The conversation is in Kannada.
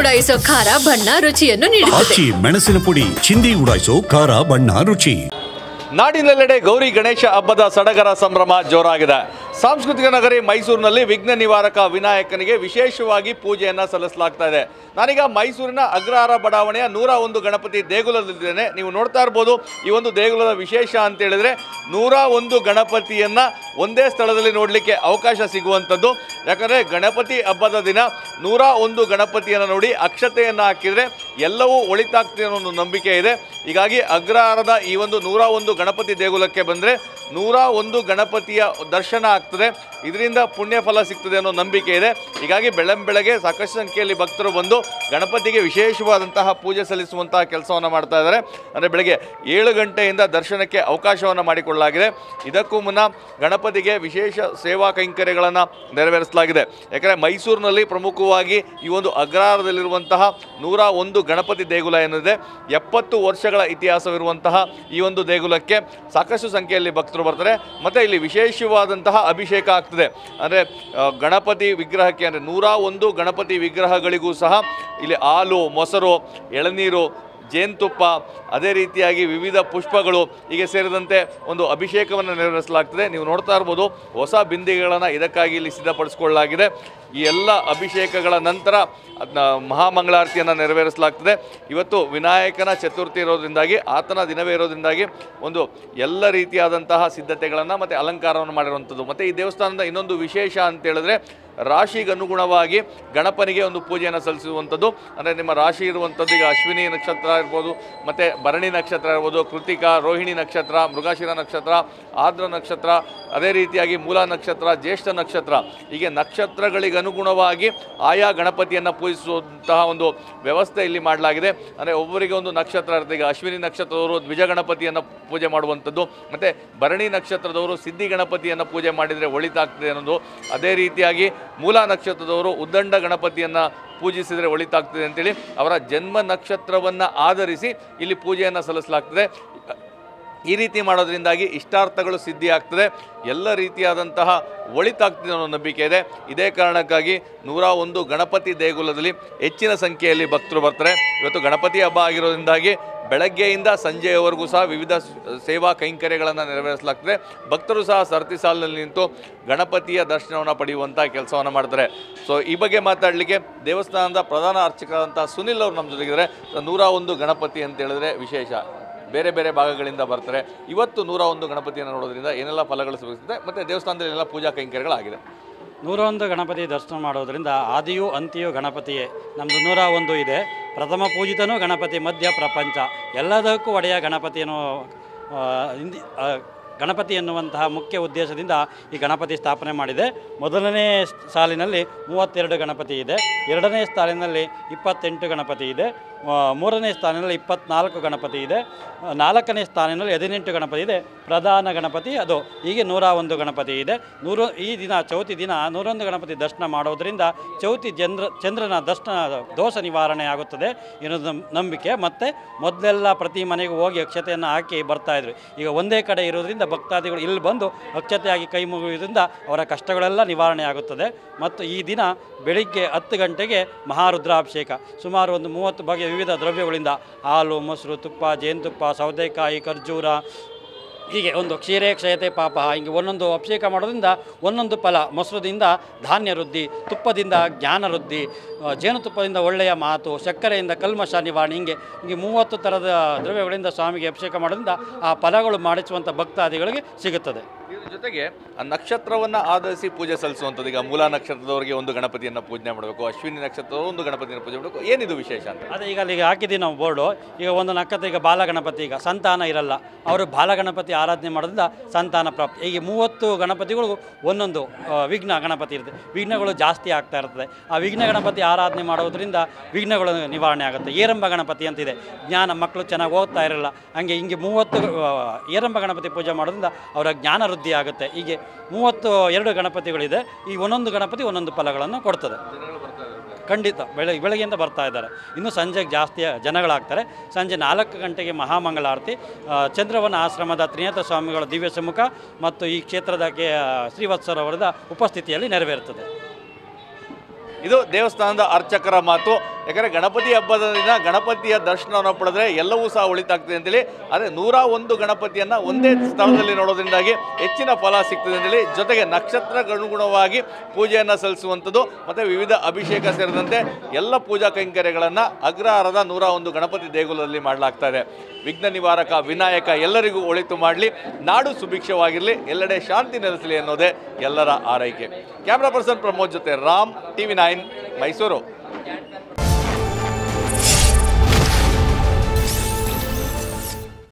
ಉಡಾಯಿಸೋ ಖಾರ ಬಣ್ಣ ರುಚಿಯನ್ನು ನೀಡುತ್ತದೆ. ಮೆಣಸಿನ ಪುಡಿ ಚಿಂದಿ ಉಡಾಯಿಸೋ ಖಾರ ಬಣ್ಣ ರುಚಿ. ನಾಡಿನೆಲ್ಲೆಡೆ ಗೌರಿ ಗಣೇಶ ಹಬ್ಬದ ಸಡಗರ ಸಂಭ್ರಮ ಜೋರಾಗಿದೆ. ಸಾಂಸ್ಕೃತಿಕ ನಗರಿ ಮೈಸೂರಿನಲ್ಲಿ ವಿಘ್ನ ನಿವಾರಕ ವಿನಾಯಕನಿಗೆ ವಿಶೇಷವಾಗಿ ಪೂಜೆಯನ್ನು ಸಲ್ಲಿಸಲಾಗ್ತಾ ಇದೆ. ನಾನೀಗ ಮೈಸೂರಿನ ಅಗ್ರಹಾರ ಬಡಾವಣೆಯ 101 ಗಣಪತಿ ದೇಗುಲದಲ್ಲಿದ್ದೇನೆ. ನೀವು ನೋಡ್ತಾ ಇರ್ಬೋದು, ಈ ಒಂದು ದೇಗುಲದ ವಿಶೇಷ ಅಂತ ಹೇಳಿದ್ರೆ 101 ಗಣಪತಿಯನ್ನು ಒಂದೇ ಸ್ಥಳದಲ್ಲಿ ನೋಡಲಿಕ್ಕೆ ಅವಕಾಶ ಸಿಗುವಂಥದ್ದು. ಯಾಕಂದರೆ ಗಣಪತಿ ಹಬ್ಬದ ದಿನ 101 ಗಣಪತಿಯನ್ನು ನೋಡಿ ಅಕ್ಷತೆಯನ್ನು ಹಾಕಿದರೆ ಎಲ್ಲವೂ ಒಳಿತಾಗ್ತದೆ ಅನ್ನೋ ಒಂದು ನಂಬಿಕೆ ಇದೆ. ಹೀಗಾಗಿ ಅಗ್ರಹಾರದ ಈ ಒಂದು 101 ಗಣಪತಿ ದೇಗುಲಕ್ಕೆ ಬಂದರೆ 101 ಗಣಪತಿಯ ದರ್ಶನ ಆಗ್ತದೆ, ಇದರಿಂದ ಪುಣ್ಯ ಫಲ ಸಿಗ್ತದೆ ಅನ್ನೋ ನಂಬಿಕೆ ಇದೆ. ಹೀಗಾಗಿ ಬೆಳಗ್ಗೆ ಸಾಕಷ್ಟು ಸಂಖ್ಯೆಯಲ್ಲಿ ಭಕ್ತರು ಬಂದು ಗಣಪತಿಗೆ ವಿಶೇಷವಾದಂತಹ ಪೂಜೆ ಸಲ್ಲಿಸುವಂತಹ ಕೆಲಸವನ್ನು ಮಾಡ್ತಾ ಇದ್ದಾರೆ. ಅಂದರೆ ಬೆಳಗ್ಗೆ 7 ಗಂಟೆಯಿಂದ ದರ್ಶನಕ್ಕೆ ಅವಕಾಶವನ್ನು ಮಾಡಿಕೊಳ್ಳಲಾಗಿದೆ. ಇದಕ್ಕೂ ಮುನ್ನ ಗಣಪತಿಗೆ ವಿಶೇಷ ಸೇವಾ ಕೈಂಕರ್ಯಗಳನ್ನು ನೆರವೇರಿಸಲಾಗಿದೆ. ಯಾಕಂದರೆ ಮೈಸೂರಿನಲ್ಲಿ ಪ್ರಮುಖವಾಗಿ ಈ ಒಂದು ಅಗ್ರಹಾರದಲ್ಲಿರುವಂತಹ 101 ಗಣಪತಿ ದೇಗುಲ ಏನಿದೆ, 70 ವರ್ಷಗಳ ಇತಿಹಾಸವಿರುವಂತಹ ಈ ಒಂದು ದೇಗುಲಕ್ಕೆ ಸಾಕಷ್ಟು ಸಂಖ್ಯೆಯಲ್ಲಿ ಭಕ್ತರು ಬರ್ತಾರೆ. ಮತ್ತು ಇಲ್ಲಿ ವಿಶೇಷವಾದಂತಹ ಅಭಿಷೇಕ ಆಗ್ತದೆ. ಅಂದರೆ ಗಣಪತಿ ವಿಗ್ರಹಕ್ಕೆ, ಅಂದರೆ 101 ಗಣಪತಿ ವಿಗ್ರಹಗಳಿಗೂ ಸಹ ಇಲ್ಲಿ ಹಾಲು, ಮೊಸರು, ಎಳನೀರು, ಜೇನುತುಪ್ಪ, ಅದೇ ರೀತಿಯಾಗಿ ವಿವಿಧ ಪುಷ್ಪಗಳು ಹೀಗೆ ಸೇರಿದಂತೆ ಒಂದು ಅಭಿಷೇಕವನ್ನು ನೆರವೇರಿಸಲಾಗ್ತದೆ. ನೀವು ನೋಡ್ತಾ ಇರ್ಬೋದು, ಹೊಸ ಬಿಂದಿಗೆಗಳನ್ನು ಇದಕ್ಕಾಗಿ ಇಲ್ಲಿ ಸಿದ್ಧಪಡಿಸಿಕೊಳ್ಳಲಾಗಿದೆ. ಈ ಎಲ್ಲ ಅಭಿಷೇಕಗಳ ನಂತರ ಮಹಾಮಂಗಳಾರತಿಯನ್ನು ನೆರವೇರಿಸಲಾಗ್ತದೆ. ಇವತ್ತು ವಿನಾಯಕನ ಚತುರ್ಥಿ ಇರೋದ್ರಿಂದಾಗಿ, ಆತನ ದಿನವೇ ಇರೋದ್ರಿಂದಾಗಿ ಒಂದು ಎಲ್ಲ ರೀತಿಯಾದಂತಹ ಸಿದ್ಧತೆಗಳನ್ನು ಮತ್ತು ಅಲಂಕಾರವನ್ನು ಮಾಡಿರುವಂಥದ್ದು. ಮತ್ತು ಈ ದೇವಸ್ಥಾನದ ಇನ್ನೊಂದು ವಿಶೇಷ ಅಂತ ಹೇಳಿದ್ರೆ, ರಾಶಿಗೆ ಅನುಗುಣವಾಗಿ ಗಣಪನಿಗೆ ಒಂದು ಪೂಜೆಯನ್ನು ಸಲ್ಲಿಸುವಂಥದ್ದು. ಅಂದರೆ ನಿಮ್ಮ ರಾಶಿ ಇರುವಂಥದ್ದು, ಈಗ ಅಶ್ವಿನಿ ನಕ್ಷತ್ರ ಇರ್ಬೋದು, ಮತ್ತು ಭರಣಿ ನಕ್ಷತ್ರ ಇರ್ಬೋದು, ಕೃತಿಕ, ರೋಹಿಣಿ ನಕ್ಷತ್ರ, ಮೃಗಶಿರ ನಕ್ಷತ್ರ, ಆರ್ದ್ರ ನಕ್ಷತ್ರ, ಅದೇ ರೀತಿಯಾಗಿ ಮೂಲ ನಕ್ಷತ್ರ, ಜ್ಯೇಷ್ಠ ನಕ್ಷತ್ರ, ಹೀಗೆ ನಕ್ಷತ್ರಗಳಿಗೆ ಅನುಗುಣವಾಗಿ ಆಯಾ ಗಣಪತಿಯನ್ನು ಪೂಜಿಸುವಂತಹ ಒಂದು ವ್ಯವಸ್ಥೆ ಇಲ್ಲಿ ಮಾಡಲಾಗಿದೆ. ಅಂದರೆ ಒಬ್ಬರಿಗೆ ಒಂದು ನಕ್ಷತ್ರ ಇರುತ್ತೆ. ಈಗ ಅಶ್ವಿನಿ ನಕ್ಷತ್ರದವರು ದ್ವಿಜ ಗಣಪತಿಯನ್ನು ಪೂಜೆ ಮಾಡುವಂಥದ್ದು, ಮತ್ತು ಭರಣಿ ನಕ್ಷತ್ರದವರು ಸಿದ್ಧಿ ಗಣಪತಿಯನ್ನು ಪೂಜೆ ಮಾಡಿದರೆ ಒಳಿತಾಗ್ತದೆ ಅನ್ನೋದು. ಅದೇ ರೀತಿಯಾಗಿ ಮೂಲ ನಕ್ಷತ್ರದವರು ಉದ್ದಂಡ ಗಣಪತಿಯನ್ನು ಪೂಜಿಸಿದರೆ ಒಳಿತಾಗ್ತದೆ ಅಂತೇಳಿ ಅವರ ಜನ್ಮ ನಕ್ಷತ್ರವನ್ನು ಆಧರಿಸಿ ಇಲ್ಲಿ ಪೂಜೆಯನ್ನು ಸಲ್ಲಿಸಲಾಗ್ತದೆ. ಈ ರೀತಿ ಮಾಡೋದ್ರಿಂದಾಗಿ ಇಷ್ಟಾರ್ಥಗಳು ಸಿದ್ಧಿ ಆಗ್ತದೆ, ಎಲ್ಲ ರೀತಿಯಾದಂತಹ ಒಳಿತಾಗ್ತದೆ ಅನ್ನೋ ನಂಬಿಕೆ ಇದೆ. ಇದೇ ಕಾರಣಕ್ಕಾಗಿ 101 ಗಣಪತಿ ದೇಗುಲದಲ್ಲಿ ಹೆಚ್ಚಿನ ಸಂಖ್ಯೆಯಲ್ಲಿ ಭಕ್ತರು ಬರ್ತಾರೆ. ಇವತ್ತು ಗಣಪತಿ ಹಬ್ಬ ಆಗಿರೋದ್ರಿಂದಾಗಿ ಬೆಳಗ್ಗೆಯಿಂದ ಸಂಜೆಯವರೆಗೂ ಸಹ ವಿವಿಧ ಸೇವಾ ಕೈಂಕರ್ಯಗಳನ್ನು ನೆರವೇರಿಸಲಾಗ್ತದೆ. ಭಕ್ತರು ಸಹ ಸರತಿ ಸಾಲಿನಲ್ಲಿ ನಿಂತು ಗಣಪತಿಯ ದರ್ಶನವನ್ನು ಪಡೆಯುವಂಥ ಕೆಲಸವನ್ನು ಮಾಡ್ತಾರೆ. ಸೊ ಈ ಬಗ್ಗೆ ಮಾತಾಡಲಿಕ್ಕೆ ದೇವಸ್ಥಾನದ ಪ್ರಧಾನ ಅರ್ಚಕರಾದಂಥ ಸುನಿಲ್ ಅವರು ನಮ್ಮ ಜೊತೆಗಿದ್ದಾರೆ. 101 ಗಣಪತಿ ಅಂತ ಹೇಳಿದ್ರೆ ವಿಶೇಷ, ಬೇರೆ ಬೇರೆ ಭಾಗಗಳಿಂದ ಬರ್ತಾರೆ. ಇವತ್ತು 101 ಗಣಪತಿಯನ್ನು ನೋಡೋದ್ರಿಂದ ಏನೆಲ್ಲ ಫಲಗಳು ಸಿಗುತ್ತದೆ ಮತ್ತು ದೇವಸ್ಥಾನದಲ್ಲಿ ಏನೆಲ್ಲ ಪೂಜಾ ಕೈಂಕರ್ಯಗಳಾಗಿದೆ? 101 ಗಣಪತಿ ದರ್ಶನ ಮಾಡೋದರಿಂದ ಆದಿಯೂ ಅಂತ್ಯೂ ಗಣಪತಿಯೇ. ನಮ್ಮದು 101 ಇದೆ. ಪ್ರಥಮ ಪೂಜಿತನೂ ಗಣಪತಿ, ಮಧ್ಯ ಪ್ರಪಂಚ, ಎಲ್ಲದಕ್ಕೂ ಒಡೆಯ ಗಣಪತಿಯನ್ನು ಗಣಪತಿ ಎನ್ನುವಂತಹ ಮುಖ್ಯ ಉದ್ದೇಶದಿಂದ ಈ ಗಣಪತಿ ಸ್ಥಾಪನೆ ಮಾಡಿದೆ. ಮೊದಲನೇ ಸಾಲಿನಲ್ಲಿ 32 ಗಣಪತಿ ಇದೆ, ಎರಡನೇ ಸಾಲಿನಲ್ಲಿ 28 ಗಣಪತಿ ಇದೆ, ಮೂರನೇ ಸ್ಥಾನದಲ್ಲಿ 24 ಗಣಪತಿ ಇದೆ, ನಾಲ್ಕನೇ ಸ್ಥಾನದಲ್ಲಿ 18 ಗಣಪತಿ ಇದೆ. ಪ್ರಧಾನ ಗಣಪತಿ ಅದು. ಹೀಗೆ 101 ಗಣಪತಿ ಇದೆ. ಈ ದಿನ ಚೌತಿ ದಿನ 101 ಗಣಪತಿ ದರ್ಶನ ಮಾಡೋದರಿಂದ ಚೌತಿ ಚಂದ್ರನ ದರ್ಶನ ದೋಷ ನಿವಾರಣೆ ಆಗುತ್ತದೆ ಎನ್ನುವುದು ನಂಬಿಕೆ. ಮತ್ತು ಮೊದಲೆಲ್ಲ ಪ್ರತಿ ಮನೆಗೂ ಹೋಗಿ ಅಕ್ಷತೆಯನ್ನು ಹಾಕಿ ಬರ್ತಾಯಿದ್ರು. ಈಗ ಒಂದೇ ಕಡೆ ಇರೋದ್ರಿಂದ ಭಕ್ತಾದಿಗಳು ಇಲ್ಲಿ ಬಂದು ಅಕ್ಷತೆಯಾಗಿ ಕೈ ಮುಗಿಯೋದ್ರಿಂದ ಅವರ ಕಷ್ಟಗಳೆಲ್ಲ ನಿವಾರಣೆ ಆಗುತ್ತದೆ. ಮತ್ತು ಈ ದಿನ ಬೆಳಿಗ್ಗೆ 10 ಗಂಟೆಗೆ ಮಹಾರುದ್ರಾಭಿಷೇಕ, ಸುಮಾರು ಒಂದು 30 ಬಗೆಯ ವಿವಿಧ ದ್ರವ್ಯಗಳಿಂದ ಹಾಲು, ಮೊಸರು, ತುಪ್ಪ, ಜೇನುತುಪ್ಪ, ಸೌತೆಕಾಯಿ, ಖರ್ಜೂರ, ಹೀಗೆ ಒಂದು ಕ್ಷೀರೇ ಕ್ಷಯತೆ ಪಾಪ, ಹಿಂಗೆ ಒಂದೊಂದು ಅಭಿಷೇಕ ಮಾಡೋದ್ರಿಂದ ಒಂದೊಂದು ಫಲ. ಮೊಸರದಿಂದ ಧಾನ್ಯ ವೃದ್ಧಿ, ತುಪ್ಪದಿಂದ ಜ್ಞಾನ ವೃದ್ಧಿ, ಜೇನುತುಪ್ಪದಿಂದ ಒಳ್ಳೆಯ ಮಾತು, ಸಕ್ಕರೆಯಿಂದ ಕಲ್ಮಶ ನಿವಾರಣೆ, ಹಿಂಗೆ 30 ಥರದ ದ್ರವ್ಯಗಳಿಂದ ಸ್ವಾಮಿಗೆ ಅಭಿಷೇಕ ಮಾಡೋದ್ರಿಂದ ಆ ಫಲಗಳು ಮಾಡಿಸುವಂಥ ಭಕ್ತಾದಿಗಳಿಗೆ ಸಿಗುತ್ತದೆ. ಇದರ ಜೊತೆಗೆ ಆ ನಕ್ಷತ್ರವನ್ನು ಆಧರಿಸಿ ಪೂಜೆ ಸಲ್ಲಿಸುವಂಥದ್ದು. ಈಗ ಮೂಲ ನಕ್ಷತ್ರದವರಿಗೆ ಒಂದು ಗಣಪತಿಯನ್ನು ಪೂಜೆ ಮಾಡಬೇಕು, ಅಶ್ವಿನಿ ನಕ್ಷತ್ರದವರು ಒಂದು ಗಣಪತಿಯನ್ನು ಪೂಜೆ ಮಾಡಬೇಕು. ಏನಿದು ವಿಶೇಷ ಅಂತ? ಅದೇ ಈಗ ಅಲ್ಲಿಗೆ ಹಾಕಿದ್ದೀವಿ ನಾವು ಬೋರ್ಡು. ಈಗ ಒಂದು ನಕ್ಷತ್ರ, ಈಗ ಬಾಲಗಣಪತಿ, ಈಗ ಸಂತಾನ ಇರಲ್ಲ, ಅವರು ಬಾಲಗಣಪತಿ ಆರಾಧನೆ ಮಾಡೋದ್ರಿಂದ ಸಂತಾನ ಪ್ರಾಪ್ತಿ. ಈಗ 30 ಗಣಪತಿಗಳಿಗೂ ಒಂದೊಂದು ವಿಘ್ನ ಗಣಪತಿ ಇರುತ್ತೆ. ವಿಘ್ನಗಳು ಜಾಸ್ತಿ ಆಗ್ತಾ ಇರ್ತದೆ. ಆ ವಿಘ್ನ ಗಣಪತಿ ಆರಾಧನೆ ಮಾಡೋದ್ರಿಂದ ವಿಘ್ನಗಳು ನಿವಾರಣೆ ಆಗುತ್ತೆ. ಏರಂಬ ಗಣಪತಿ ಅಂತಿದೆ, ಜ್ಞಾನ, ಮಕ್ಕಳು ಚೆನ್ನಾಗಿ ಓದ್ತಾ ಇರಲ್ಲ, ಹಂಗೆ ಹಿಂಗೆ 30 ಏರಂಬ ಗಣಪತಿ ಪೂಜೆ ಮಾಡೋದ್ರಿಂದ ಅವರ ಜ್ಞಾನ ವೃದ್ಧಿ ಆಗುತ್ತೆ. ಹೀಗೆ 32 ಗಣಪತಿಗಳಿದೆ. ಈ ಒಂದೊಂದು ಗಣಪತಿ ಒಂದೊಂದು ಫಲಗಳನ್ನು ಕೊಡ್ತದೆ. ಖಂಡಿತ ಬೆಳಗ್ಗೆಯಿಂದ ಬರ್ತಾ ಇದ್ದಾರೆ. ಇನ್ನು ಸಂಜೆಗೆ ಜಾಸ್ತಿ ಜನಗಳಾಗ್ತಾರೆ. ಸಂಜೆ 4 ಗಂಟೆಗೆ ಮಹಾಮಂಗಳಾರತಿ ಚಂದ್ರವನ ಆಶ್ರಮದ ತ್ರಿನೇತ್ರ ಸ್ವಾಮಿಗಳ ದಿವ್ಯ ಸಮ್ಮುಖ ಮತ್ತು ಈ ಕ್ಷೇತ್ರದ ಶ್ರೀವತ್ಸರವರದ ಉಪಸ್ಥಿತಿಯಲ್ಲಿ ನೆರವೇರುತ್ತದೆ. ಇದು ದೇವಸ್ಥಾನದ ಅರ್ಚಕರ ಮಾತು. ಯಾಕಂದರೆ ಗಣಪತಿ ಹಬ್ಬದ ದಿನ ಗಣಪತಿಯ ದರ್ಶನವನ್ನು ಪಡೆದ್ರೆ ಎಲ್ಲವೂ ಸಹ ಒಳಿತಾಗ್ತದೆ ಅಂತೇಳಿ, ಆದರೆ 101 ಗಣಪತಿಯನ್ನು ಒಂದೇ ಸ್ಥಳದಲ್ಲಿ ನೋಡೋದ್ರಿಂದಾಗಿ ಹೆಚ್ಚಿನ ಫಲ ಸಿಗ್ತದೆ ಅಂತೇಳಿ, ಜೊತೆಗೆ ನಕ್ಷತ್ರಗನುಗುಣವಾಗಿ ಪೂಜೆಯನ್ನು ಸಲ್ಲಿಸುವಂಥದ್ದು ಮತ್ತು ವಿವಿಧ ಅಭಿಷೇಕ ಸೇರಿದಂತೆ ಎಲ್ಲ ಪೂಜಾ ಕೈಂಕರ್ಯಗಳನ್ನು ಅಗ್ರಹಾರದ 101 ಗಣಪತಿ ದೇಗುಲದಲ್ಲಿ ಮಾಡಲಾಗ್ತಾ ಇದೆ. ವಿಘ್ನ ನಿವಾರಕ ವಿನಾಯಕ ಎಲ್ಲರಿಗೂ ಒಳಿತು ಮಾಡಲಿ, ನಾಡು ಸುಭಿಕ್ಷವಾಗಿರಲಿ, ಎಲ್ಲೆಡೆ ಶಾಂತಿ ನೆಲೆಸಲಿ ಅನ್ನೋದೇ ಎಲ್ಲರ ಆರೈಕೆ. ಕ್ಯಾಮ್ರಾ ಪರ್ಸನ್ ಪ್ರಮೋದ್ ಜೊತೆ ರಾಮ್, TV9 ಮೈಸೂರು.